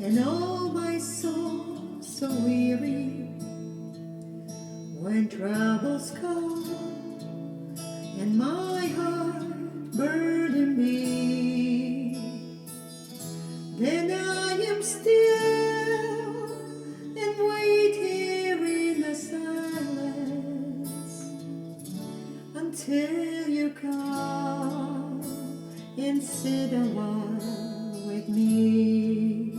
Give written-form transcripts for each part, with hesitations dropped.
and all my soul so weary. When troubles come and my heart burden me, then I am still and wait here in the silence until you come and sit a while with me.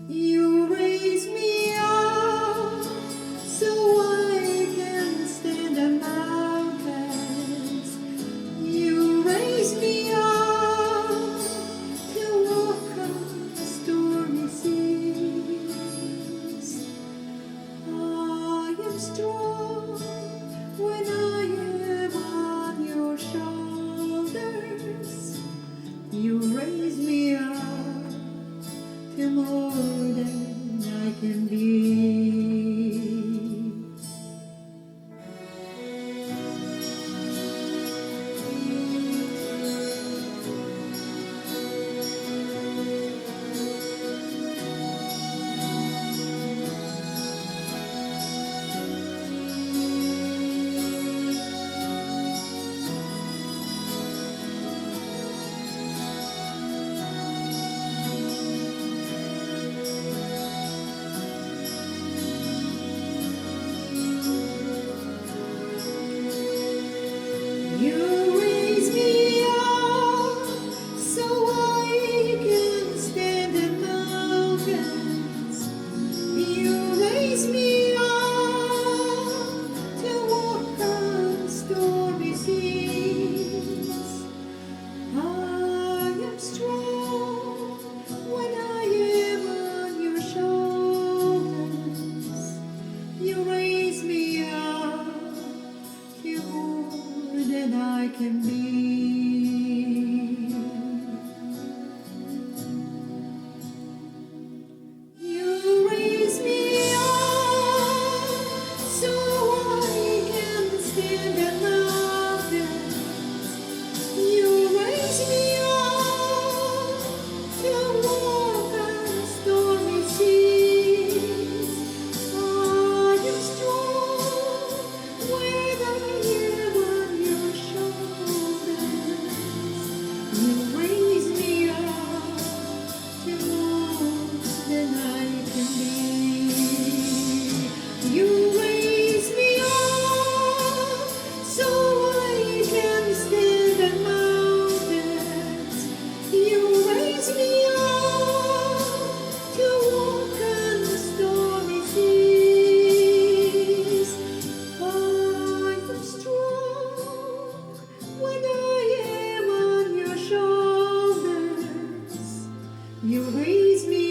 You raise me up so I can stand the mountains. You raise me up to walk on the stormy seas. I am strong when I am on your shoulders. You raise me up to more than I can be. You raise me up so I can stand the mountains. You raise me up to walk on stormy seas. I am strong when I am on your shoulders. You raise me up to more than I can be. You raise me up so I can stand the mountains. You raise me up to walk on stormy seas. I am strong when I am on your shoulders. You raise me up to more than I can be. You raise me up so I can stand the mountains. You raise me up to walk on the stormy seas. I am strong when I am on your shoulders. You raise me